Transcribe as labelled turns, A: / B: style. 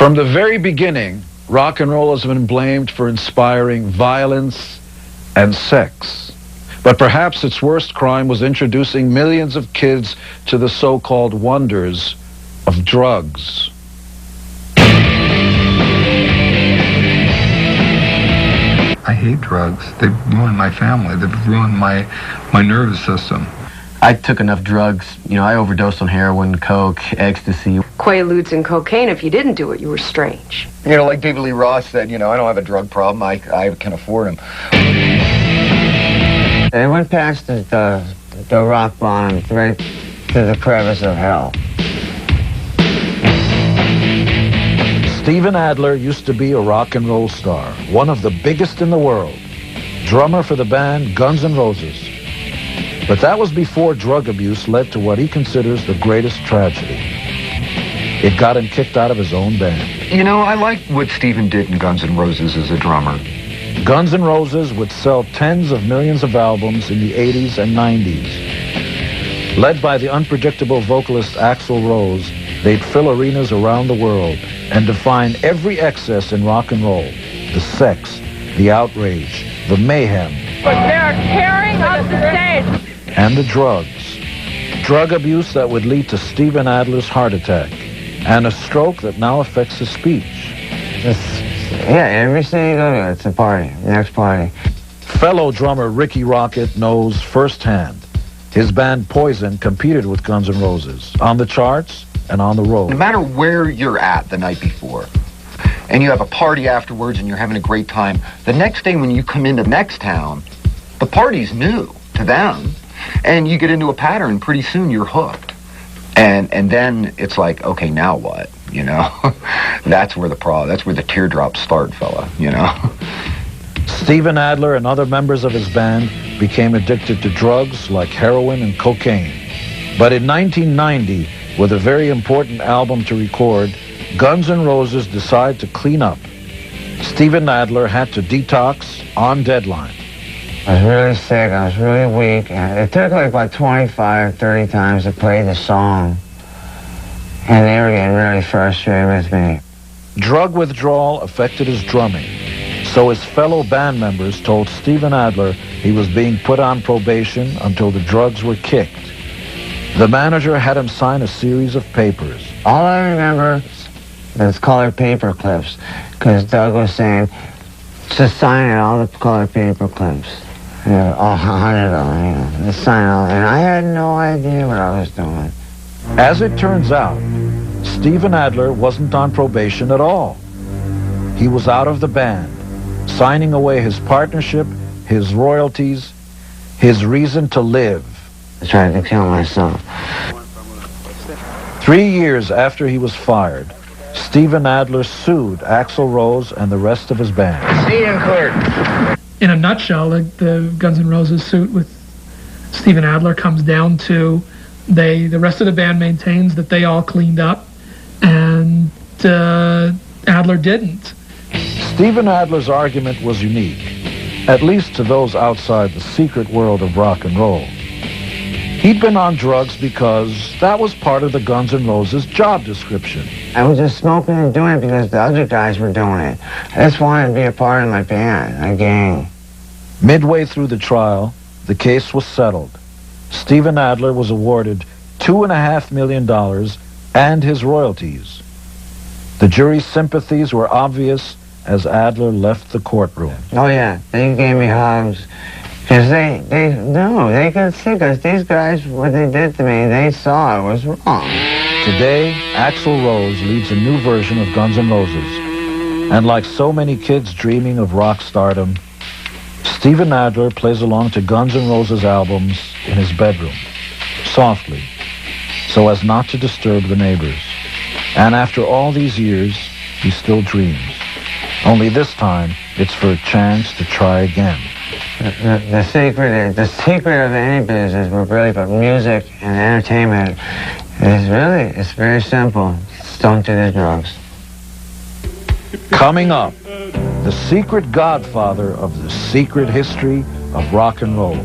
A: From the very beginning, rock and roll has been blamed for inspiring violence and sex. But perhaps its worst crime was introducing millions of kids to the so-called wonders of drugs.
B: I hate drugs. They've ruined my family. They've ruined my nervous system.
C: I took enough drugs. You know, I overdosed on heroin, coke, ecstasy.
D: Quaaludes and cocaine. If you didn't do it, you were strange.
E: You know, like David Lee Roth said, you know, I don't have a drug problem. I can afford them.
F: They went past the rock bottom, right to the crevice of hell.
A: Steven Adler used to be a rock and roll star, one of the biggest in the world, drummer for the band Guns N' Roses. But that was before drug abuse led to what he considers the greatest tragedy. It got him kicked out of his own band.
E: You know, I like what Steven did in Guns N' Roses as a drummer.
A: Guns N' Roses would sell tens of millions of albums in the 80s and 90s. Led by the unpredictable vocalist Axl Rose, they'd fill arenas around the world and define every excess in rock and roll. The sex, the outrage, the mayhem.
G: But they're tearing up the stage.
A: And the drugs. Drug abuse that would lead to Steven Adler's heart attack and a stroke that now affects his speech.
F: Yeah, every city you go to, it's a party, next party.
A: Fellow drummer Ricky Rocket knows firsthand. His band Poison competed with Guns N' Roses on the charts and on the road.
E: No matter where you're at the night before, and you have a party afterwards and you're having a great time, the next day when you come into next town, the party's new to them, and you get into a pattern, pretty soon you're hooked. And then it's like, okay, now what? You know? That's where the teardrops start, fella, you know?
A: Steven Adler and other members of his band became addicted to drugs like heroin and cocaine. But in 1990, with a very important album to record, Guns N' Roses decided to clean up. Steven Adler had to detox on deadline.
F: I was really sick, I was really weak, and it took like about 25, 30 times to play the song. And they were getting really frustrated with me.
A: Drug withdrawal affected his drumming, so his fellow band members told Steven Adler he was being put on probation until the drugs were kicked. The manager had him sign a series of papers.
F: All I remember is colored paper clips, because Doug was saying, just sign it, all the colored paper clips. You know, all 100 of them, you know, just sign all. And I had no idea what I was doing.
A: As it turns out, Steven Adler wasn't on probation at all. He was out of the band, signing away his partnership, his royalties, his reason to live.
F: I tried to kill myself.
A: 3 years after he was fired, Steven Adler sued Axl Rose and the rest of his band.
E: See you in court.
H: In a nutshell, the Guns N' Roses suit with Steven Adler comes down to the rest of the band maintains that they all cleaned up, and Adler didn't.
A: Steven Adler's argument was unique, at least to those outside the secret world of rock and roll. He'd been on drugs because that was part of the Guns N' Roses job description.
F: I was just smoking and doing it because the other guys were doing it. I just wanted to be a part of my band, a gang.
A: Midway through the trial, the case was settled. Steven Adler was awarded $2.5 million and his royalties. The jury's sympathies were obvious as Adler left the courtroom.
F: Oh yeah, they gave me hugs. Because they could see, because these guys, what they did to me, they saw it was wrong.
A: Today, Axl Rose leads a new version of Guns N' Roses. And like so many kids dreaming of rock stardom, Steven Adler plays along to Guns N' Roses albums in his bedroom, softly, so as not to disturb the neighbors. And after all these years, he still dreams. Only this time, it's for a chance to try again.
F: The secret of any business, really, but music and entertainment, it's very simple. Just don't do the drugs.
A: Coming up, the secret godfather of the secret history of rock and roll.